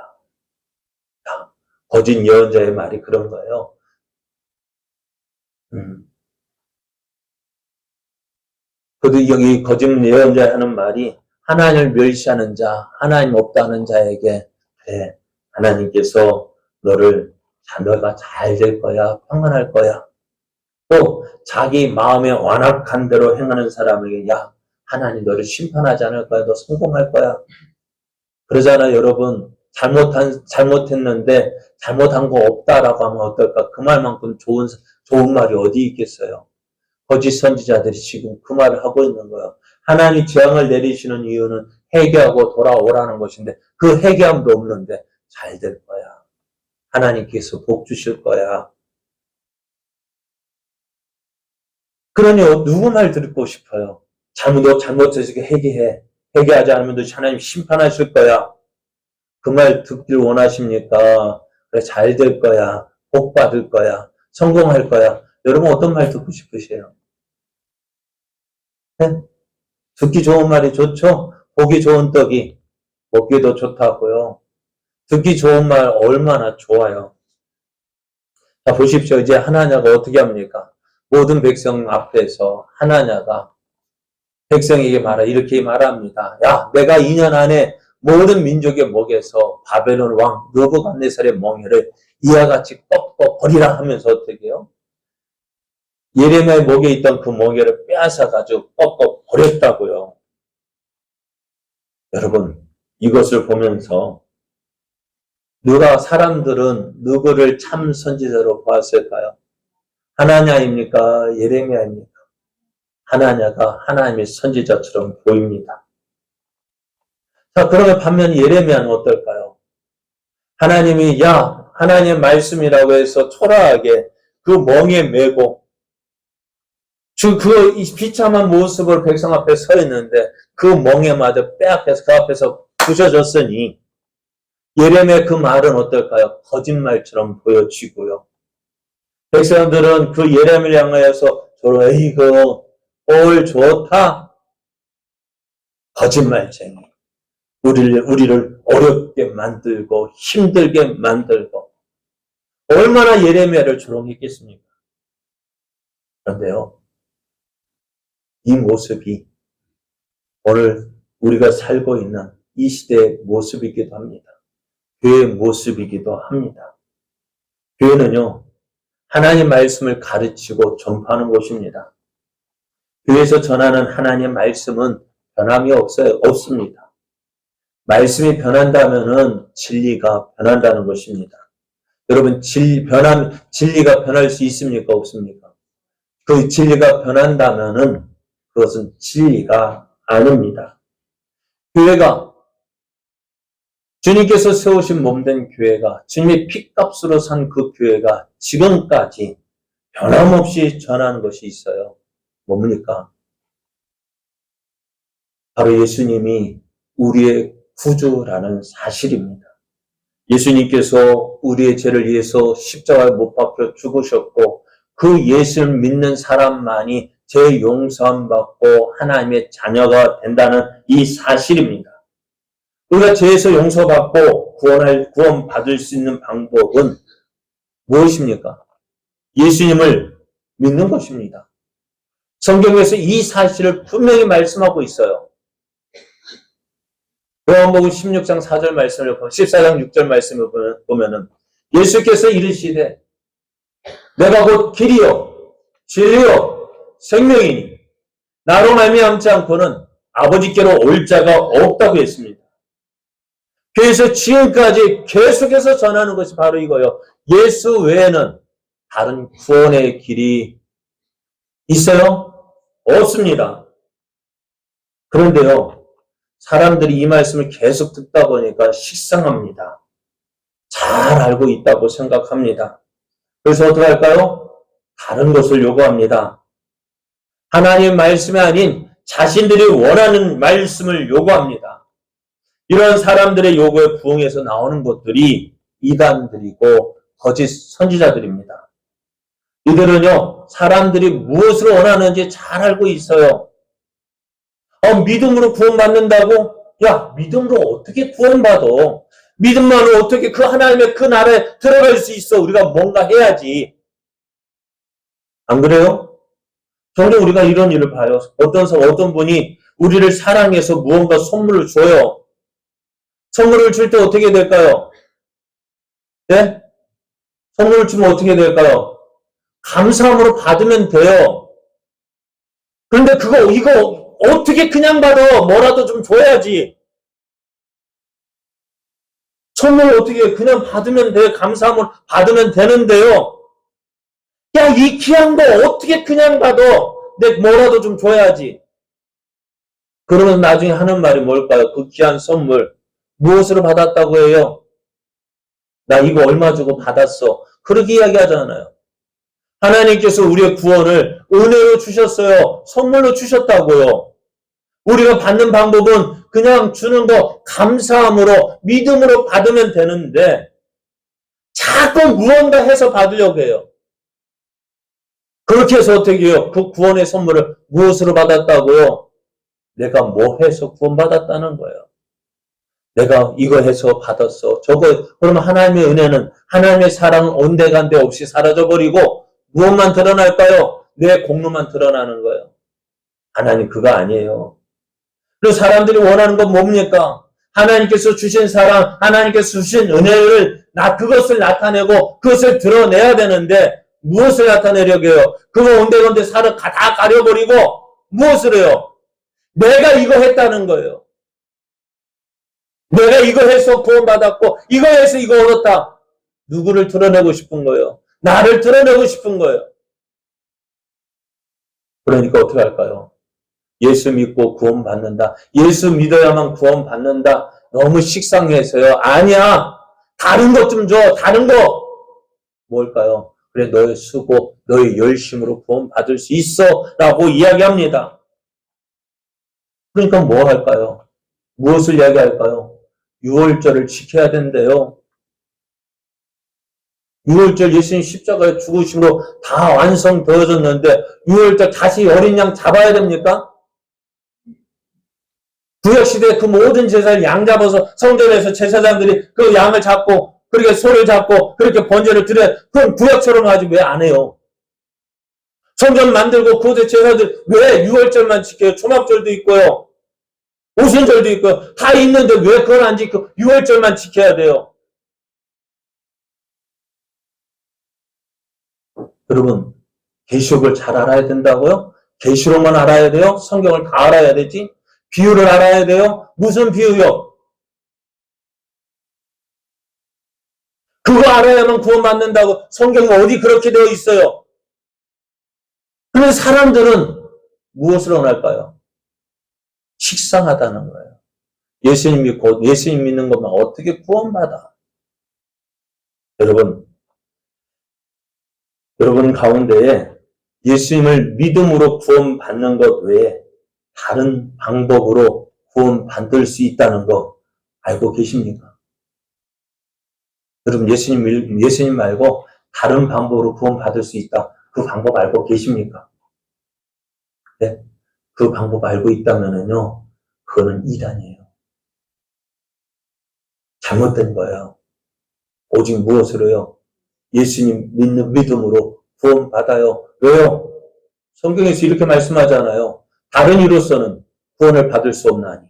거짓 예언자의 말이 그런 거예요. 그도 여기 거짓 예언자 하는 말이 하나님을 멸시하는 자, 하나님 없다는 자에게 그래, 하나님께서 너가 잘 될 거야, 평안할 거야. 또 자기 마음에 완악한 대로 행하는 사람에게 야, 하나님 너를 심판하지 않을 거야, 너 성공할 거야. 그러잖아요, 여러분. 잘못했는데 잘못한 거 없다라고 하면 어떨까? 그 말만큼 좋은 말이 어디 있겠어요? 거짓 선지자들이 지금 그 말을 하고 있는 거예요. 하나님이 재앙을 내리시는 이유는 회개하고 돌아오라는 것인데 그 회개함도 없는데 잘 될 거야. 하나님께서 복 주실 거야. 그러니 누구 말 듣고 싶어요? 너 잘못해서 회개해. 회개하지 않으면 너 하나님 심판하실 거야. 그 말 듣길 원하십니까? 그래, 잘 될 거야. 복 받을 거야. 성공할 거야. 여러분 어떤 말 듣고 싶으세요? 네? 듣기 좋은 말이 좋죠? 보기 좋은 떡이 먹기도 좋다고요. 듣기 좋은 말 얼마나 좋아요. 자, 보십시오. 이제 하나냐가 어떻게 합니까? 모든 백성 앞에서 하나냐가 백성에게 이렇게 말합니다. 야, 내가 2년 안에 모든 민족의 목에서 바벨론 왕 느부갓네살의 멍에를 이와 같이 꺾어 버리라 하면서 어떻게 해요? 예레미야의 목에 있던 그 멍에를 빼앗아가지고 꺾어 버렸다고요. 여러분, 이것을 보면서 사람들은 누구를 참 선지자로 보았을까요? 하나냐입니까? 예레미야입니까? 하나냐가 하나님의 선지자처럼 보입니다. 자, 그러면 반면 예레미야는 어떨까요? 하나님이 하나님의 말씀이라고 해서 초라하게 그 멍에 메고 그 비참한 모습을 백성 앞에 서 있는데 그 멍에 맞아 빼앗겨서 그 앞에서 부셔졌으니 예레미야의 그 말은 어떨까요? 거짓말처럼 보여지고요. 백성들은 그 예레미야를 향하여서 이거 올 좋다. 거짓말쟁이. 우리를 어렵게 만들고 힘들게 만들고 얼마나 예레미야를 조롱했겠습니까? 그런데요. 이 모습이 오늘 우리가 살고 있는 이 시대의 모습이기도 합니다. 교회의 모습이기도 합니다. 교회는요. 하나님 말씀을 가르치고 전파하는 곳입니다. 교회에서 전하는 하나님의 말씀은 변함이 없습니다. 말씀이 변한다면은 진리가 변한다는 것입니다. 여러분, 진리가 변할 수 있습니까? 없습니까? 그 진리가 변한다면은 그것은 진리가 아닙니다. 교회가 주님께서 세우신 몸된 교회가 주님의 피값으로 산 그 교회가 지금까지 변함없이 전하는 것이 있어요. 뭡니까? 바로 예수님이 우리의 구주라는 사실입니다. 예수님께서 우리의 죄를 위해서 십자가에 못 박혀 죽으셨고 그 예수를 믿는 사람만이 죄 용서함 받고 하나님의 자녀가 된다는 이 사실입니다. 우리가 죄에서 용서받고 구원받을 수 있는 방법은 무엇입니까? 예수님을 믿는 것입니다. 성경에서 이 사실을 분명히 말씀하고 있어요. 요한복음 16장 4절 말씀을 보면 14장 6절 말씀을 보면은 예수께서 이르시되 내가 곧 길이요 진리요 생명이니 나로 말미암지 않고는 아버지께로 올 자가 없다고 했습니다. 그래서 지금까지 계속해서 전하는 것이 바로 이거예요. 예수 외에는 다른 구원의 길이 있어요? 없습니다. 그런데요, 사람들이 이 말씀을 계속 듣다 보니까 식상합니다. 잘 알고 있다고 생각합니다. 그래서 어떻게 할까요? 다른 것을 요구합니다. 하나님 말씀이 아닌 자신들이 원하는 말씀을 요구합니다. 이런 사람들의 요구에 부응해서 나오는 것들이 이단들이고 거짓 선지자들입니다. 이들은요, 사람들이 무엇을 원하는지 잘 알고 있어요. 믿음으로 구원받는다고? 야, 믿음으로 어떻게 구원받아? 믿음만으로 어떻게 그 하나님의 그 나라에 들어갈 수 있어? 우리가 뭔가 해야지. 안 그래요? 종종 우리가 이런 일을 봐요. 어떤 분이 우리를 사랑해서 무언가 선물을 줘요. 선물을 줄 때 어떻게 될까요? 네? 선물을 주면 어떻게 될까요? 감사함으로 받으면 돼요. 그런데 이거 어떻게 그냥 받아? 뭐라도 좀 줘야지. 선물을 어떻게 그냥 받으면 돼? 감사함으로 받으면 되는데요. 야, 이 귀한 거 어떻게 그냥 받아? 내 뭐라도 좀 줘야지. 그러면 나중에 하는 말이 뭘까요? 그 귀한 선물. 무엇으로 받았다고 해요? 나 이거 얼마 주고 받았어. 그렇게 이야기하잖아요. 하나님께서 우리의 구원을 은혜로 주셨어요. 선물로 주셨다고요. 우리가 받는 방법은 그냥 주는 거 감사함으로 믿음으로 받으면 되는데 자꾸 무언가 해서 받으려고 해요. 그렇게 해서 어떻게 해요? 그 구원의 선물을 무엇으로 받았다고요? 내가 뭐 해서 구원받았다는 거예요. 내가 이거 해서 받았어. 그러면 하나님의 은혜는, 하나님의 사랑은 온데간데 없이 사라져버리고 무엇만 드러날까요? 내 공로만 드러나는 거예요. 하나님 그거 아니에요. 그래서 사람들이 원하는 건 뭡니까? 하나님께서 주신 사랑, 하나님께서 주신 은혜를 그것을 나타내고 그것을 드러내야 되는데 무엇을 나타내려고 해요? 그거 온데간데 다 가려버리고 무엇을 해요? 내가 이거 했다는 거예요. 내가 이거 해서 구원받았고 이거 해서 이거 얻었다. 누구를 드러내고 싶은 거예요? 나를 드러내고 싶은 거예요. 그러니까 어떻게 할까요? 예수 믿고 구원받는다. 예수 믿어야만 구원받는다. 너무 식상해서요. 아니야. 다른 것 좀 줘. 다른 거. 뭘까요? 그래, 너의 수고, 너의 열심으로 구원받을 수 있어. 라고 이야기합니다. 그러니까 뭐 할까요? 무엇을 이야기할까요? 6월절을 지켜야 된대요. 6월절 예수님 십자가에 죽으심으로 다 완성되어졌는데 6월절 다시 어린 양 잡아야 됩니까? 구약시대에 그 모든 제사를 양 잡아서 성전에서 제사장들이 그 양을 잡고 그렇게 소를 잡고 그렇게 번제를 드려야 그건 구약처럼 하지 왜 안 해요? 성전 만들고 그 제사들 왜 6월절만 지켜요? 초막절도 있고요. 오순절도 있고요. 다 있는데 왜 그걸 안 지키고 6월절만 지켜야 돼요? 여러분, 계시록을 잘 알아야 된다고요? 계시록만 알아야 돼요? 성경을 다 알아야 되지? 비유를 알아야 돼요? 무슨 비유요? 그거 알아야만 구원받는다고 성경이 어디 그렇게 되어 있어요? 그런데 사람들은 무엇을 원할까요? 식상하다는 거예요. 예수님 믿고 예수님 믿는 것만 어떻게 구원받아? 여러분 가운데에 예수님을 믿음으로 구원받는 것 외에 다른 방법으로 구원받을 수 있다는 거 알고 계십니까? 여러분 예수님 말고 다른 방법으로 구원받을 수 있다. 그 방법 알고 계십니까? 네? 그 방법 알고 있다면은요, 그거는 이단이에요. 잘못된 거예요. 오직 무엇으로요? 예수님 믿는 믿음으로 구원받아요. 왜요? 성경에서 이렇게 말씀하잖아요. 다른 이로서는 구원을 받을 수 없나니.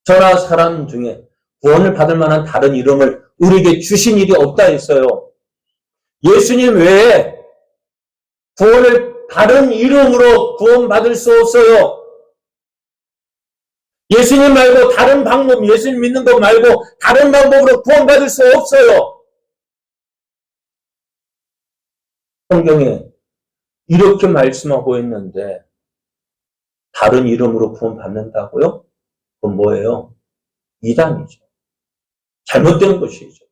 저나 사람 중에 구원을 받을 만한 다른 이름을 우리에게 주신 일이 없다 했어요. 예수님 외에 구원을 다른 이름으로 구원받을 수 없어요. 예수님 말고 다른 방법, 예수님 믿는 것 말고 다른 방법으로 구원받을 수 없어요. 성경에 이렇게 말씀하고 있는데 다른 이름으로 구원받는다고요? 그건 뭐예요? 이단이죠. 잘못된 것이죠.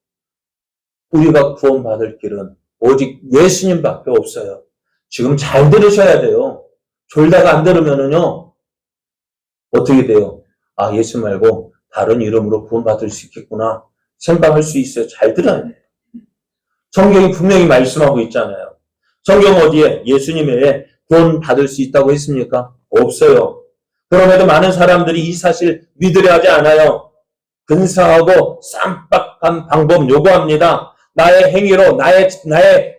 우리가 구원받을 길은 오직 예수님밖에 없어요. 지금 잘 들으셔야 돼요. 졸다가 안 들으면은요, 어떻게 돼요? 아, 예수 말고 다른 이름으로 구원받을 수 있겠구나 생각할 수 있어요. 잘 들어야 돼요. 성경이 분명히 말씀하고 있잖아요. 성경 어디에 예수님 외에 구원받을 수 있다고 했습니까? 없어요. 그럼에도 많은 사람들이 이 사실 믿으려 하지 않아요. 근사하고 쌈박한 방법 요구합니다. 나의 행위로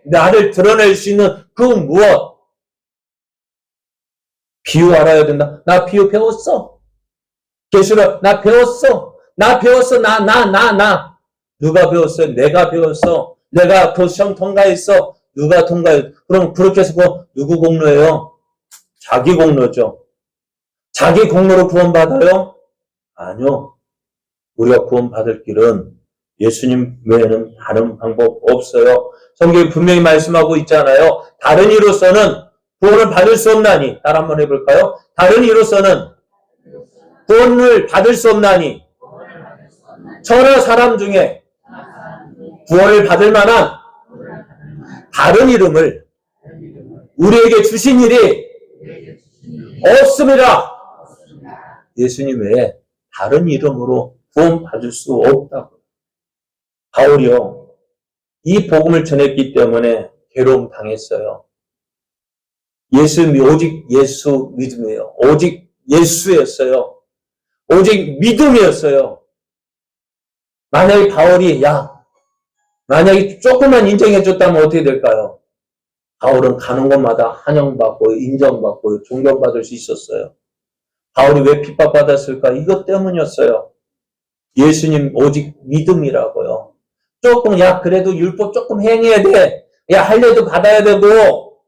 나를 드러낼 수 있는 그 무엇? 비유 알아야 된다. 나 비유 배웠어. 계시록 나 배웠어. 나. 누가 배웠어요? 내가 배웠어. 내가 그 시험 통과했어. 누가 통과했어? 그럼 그렇게 해서 누구 공로예요? 자기 공로죠. 자기 공로로 구원받아요? 아니요. 우리가 구원받을 길은 예수님 외에는 다른 방법 없어요. 성경이 분명히 말씀하고 있잖아요. 다른 이로서는 구원을 받을 수 없나니. 따라 한번 해볼까요? 다른 이로서는 구원을 받을 수 없나니. 저나 사람 중에 구원을 받을 만한 다른 이름을 우리에게 주신 일이 없습니다. 예수님 외에 다른 이름으로 구원받을 수 없다고. 바울이요, 이 복음을 전했기 때문에 괴로움 당했어요. 오직 예수 믿음이에요. 오직 예수였어요. 오직 믿음이었어요. 만약에 바울이 만약에 조금만 인정해줬다면 어떻게 될까요? 바울은 가는 곳마다 환영받고 인정받고 존경받을 수 있었어요. 바울이 왜 핍박받았을까? 이것 때문이었어요. 예수님 오직 믿음이라고요. 그래도 율법 조금 행해야 돼. 할례도 받아야 되고,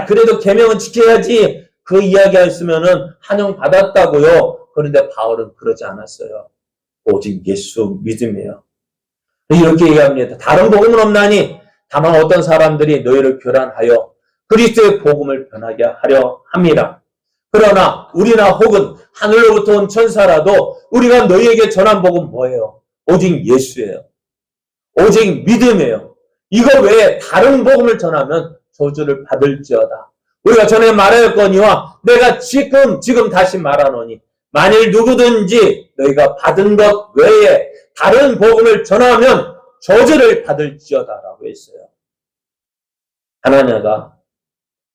그래도 계명은 지켜야지. 그 이야기 했으면은 환영받았다고요. 그런데 바울은 그러지 않았어요. 오직 예수 믿음이에요. 이렇게 얘기합니다. 다른 복음은 없나니 다만 어떤 사람들이 너희를 교란하여 그리스도의 복음을 변하게 하려 함이라. 그러나 우리나 혹은 하늘로부터 온 천사라도 우리가 너희에게 전한 복음 뭐예요? 오직 예수예요. 오직 믿음이에요. 이거 외에 다른 복음을 전하면 저주를 받을지어다. 우리가 전에 말하였거니와 내가 지금 다시 말하노니 만일 누구든지 너희가 받은 것 외에 다른 복음을 전하면 저주를 받을지어다라고 했어요. 하나냐가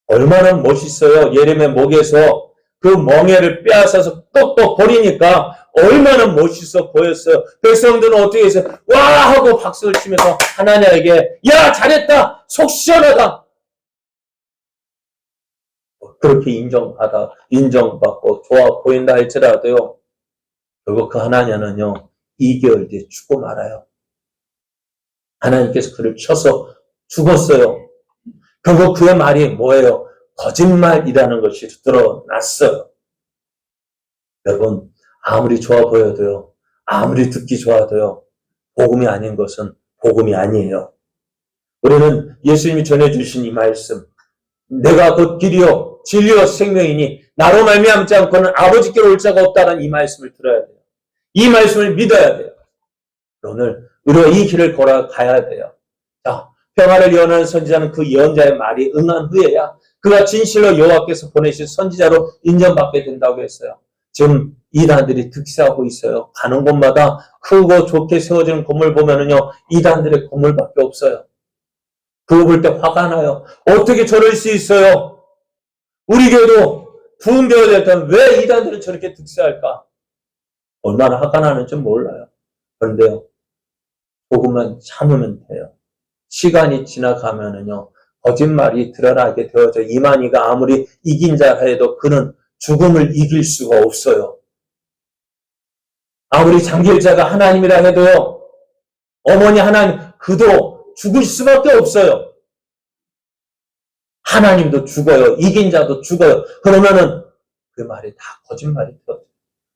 얼마나 멋있어요. 예레미야 목에서 그 멍에를 빼앗아서 꺾어 버리니까 얼마나 멋있어 보였어요. 백성들은 어떻게 했어요? 와! 하고 박수를 치면서 하나냐에게 야! 잘했다! 속 시원하다! 그렇게 인정받고 좋아 보인다 할지라도요. 결국 그 하나냐는요. 2개월 뒤에 죽고 말아요. 하나님께서 그를 쳐서 죽었어요. 결국 그의 말이 뭐예요? 거짓말이라는 것이 드러났어요. 여러분, 아무리 좋아 보여도요, 아무리 듣기 좋아도요, 복음이 아닌 것은 복음이 아니에요. 우리는 예수님이 전해주신 이 말씀, 내가 곧 길이요, 진리요, 생명이니 나로 말미암지 않고는 아버지께로 올 자가 없다는 이 말씀을 들어야 돼요. 이 말씀을 믿어야 돼요. 오늘 우리가 이 길을 걸어가야 돼요. 자, 평화를 예언하는 선지자는 그 예언자의 말이 응한 후에야 그가 진실로 여호와께서 보내신 선지자로 인정받게 된다고 했어요. 지금 이단들이 득세하고 있어요. 가는 곳마다 크고 좋게 세워지는 건물 보면은요, 이단들의 건물밖에 없어요. 그거 볼 때 화가 나요. 어떻게 저럴 수 있어요? 우리 교회도 부흥 교회가 됐다면 왜 이단들은 저렇게 득세할까? 얼마나 화가 나는지 몰라요. 그런데요, 조금만 참으면 돼요. 시간이 지나가면은요, 거짓말이 드러나게 되어져 이만희가 아무리 이긴 자 해도 그는 죽음을 이길 수가 없어요. 아무리 장길자가 하나님이라 해도요, 어머니 하나님, 그도 죽을 수밖에 없어요. 하나님도 죽어요. 이긴 자도 죽어요. 그러면은 그 말이 다 거짓말이 되어져요.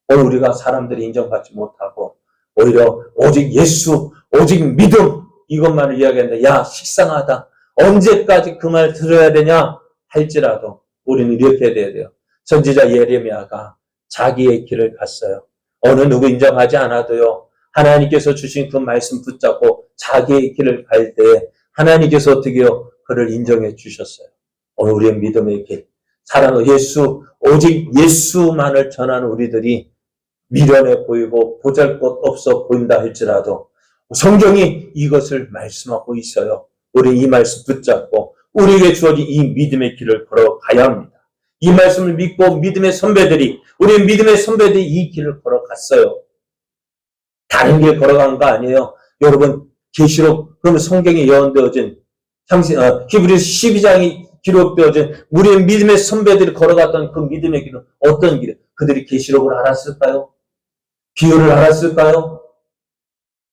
오늘 우리가 사람들이 인정받지 못하고 오히려 오직 예수, 오직 믿음 이것만을 이야기하는데 야 식상하다. 언제까지 그 말 들어야 되냐 할지라도 우리는 이렇게 돼야 돼요. 선지자 예레미야가 자기의 길을 갔어요. 어느 누구 인정하지 않아도요. 하나님께서 주신 그 말씀 붙잡고 자기의 길을 갈 때에 하나님께서 어떻게 해요? 그를 인정해 주셨어요. 오늘 우리의 믿음의 길. 사랑하는 예수, 오직 예수만을 전하는 우리들이 미련해 보이고 보잘것없어 보인다 할지라도 성경이 이것을 말씀하고 있어요. 우리 이 말씀 붙잡고 우리에게 주어진 이 믿음의 길을 걸어가야 합니다. 이 말씀을 믿고 믿음의 선배들이 우리 믿음의 선배들이 이 길을 걸어갔어요. 다른 길 걸어간 거 아니에요. 여러분 계시록, 그러면 성경에 예언되어진 히브리서 12장이 기록되어진 우리의 믿음의 선배들이 걸어갔던 그 믿음의 길은 어떤 길이에요? 그들이 계시록을 알았을까요? 비유를 알았을까요?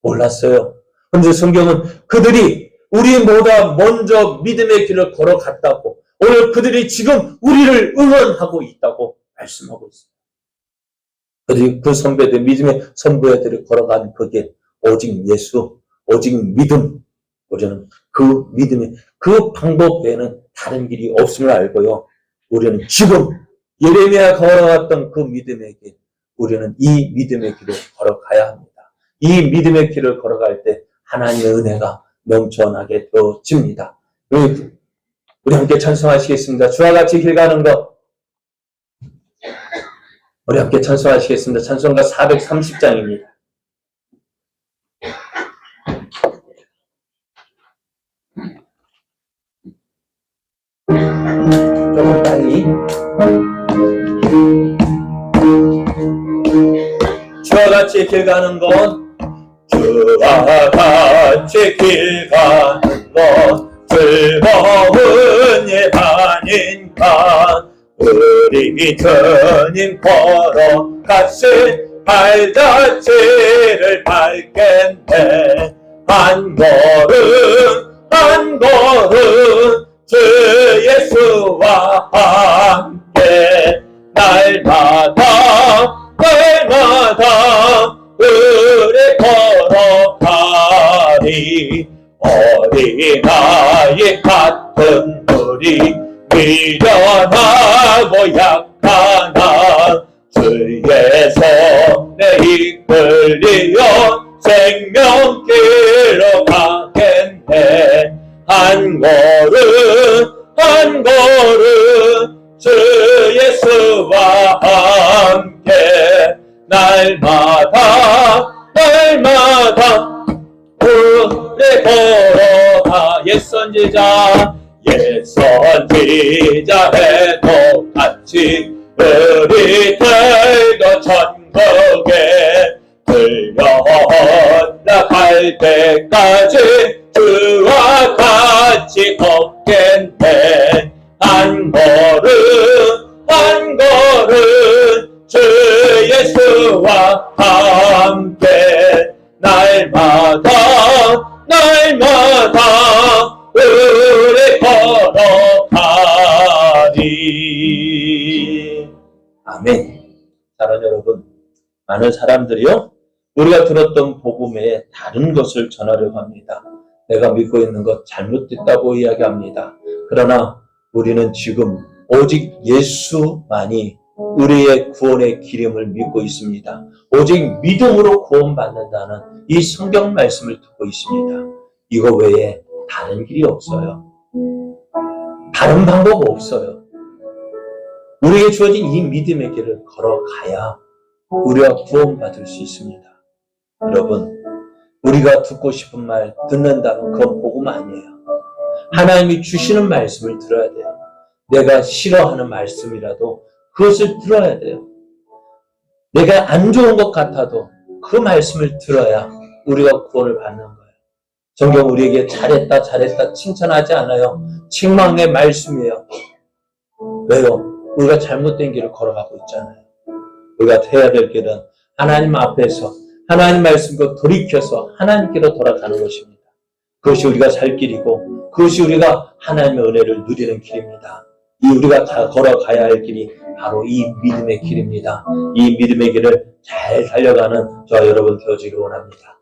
몰랐어요. 그런데 성경은 그들이 우리보다 먼저 믿음의 길을 걸어갔다고, 오늘 그들이 지금 우리를 응원하고 있다고 말씀하고 있습니다. 그들이 그 선배들, 믿음의 선배들이 걸어간 그 길, 오직 예수, 오직 믿음, 우리는 그 믿음의 그 방법 외에는 다른 길이 없음을 알고요. 우리는 지금 예레미야가 걸어갔던 그 믿음의 길, 우리는 이 믿음의 길을 걸어가야 합니다. 이 믿음의 길을 걸어갈 때 하나님의 은혜가 넘쳐나게 되어집니다. 우리 함께 찬송하시겠습니다. 주와 같이 길 가는 것. 우리 함께 찬송하시겠습니다. 찬송가 430장입니다. 조금 빨리. 주와 같이 길 가는 것. 주와 같이 길 가는 것. 즐거운 예반인가. 우리 주님 걸어갔을 발자취를 밟겠네. 한 걸음 한 걸음 주 예수와 함께 날마다 우리 걸어가리. 어린아이 같은 우리 미련하고 약하나 주의 손에 이끌리어 생명길로 가겠네. 한 걸음 한 걸음 주 예수와 함께 날마다 우리 걸어가. 옛선지자 해도 같이 우리들도 천국에 들려나갈 때까지 주와 같이 걷겠네. 한 걸음 한 걸음 주 예수와 함께 날마다 우리 걸어가리. 아멘. 사랑하는 여러분, 많은 사람들이요, 우리가 들었던 복음에 다른 것을 전하려고 합니다. 내가 믿고 있는 것 잘못됐다고 이야기합니다. 그러나 우리는 지금 오직 예수만이 우리의 구원의 기름을 믿고 있습니다. 오직 믿음으로 구원받는다는 이 성경 말씀을 듣고 있습니다. 이거 외에 다른 길이 없어요. 다른 방법 없어요. 우리에게 주어진 이 믿음의 길을 걸어가야 우리가 구원받을 수 있습니다. 여러분, 우리가 듣고 싶은 말 듣는다면 그건 복음 아니에요. 하나님이 주시는 말씀을 들어야 돼요. 내가 싫어하는 말씀이라도 그것을 들어야 돼요. 내가 안 좋은 것 같아도 그 말씀을 들어야 우리가 구원을 받는 거예요. 성경 우리에게 잘했다 칭찬하지 않아요. 책망의 말씀이에요. 왜요? 우리가 잘못된 길을 걸어가고 있잖아요. 우리가 해야 될 길은 하나님 앞에서 하나님 말씀과 돌이켜서 하나님께로 돌아가는 것입니다. 그것이 우리가 살 길이고 그것이 우리가 하나님의 은혜를 누리는 길입니다. 이 우리가 다 걸어가야 할 길이 바로 이 믿음의 길입니다. 이 믿음의 길을 잘 달려가는 저와 여러분 되어지길 원합니다.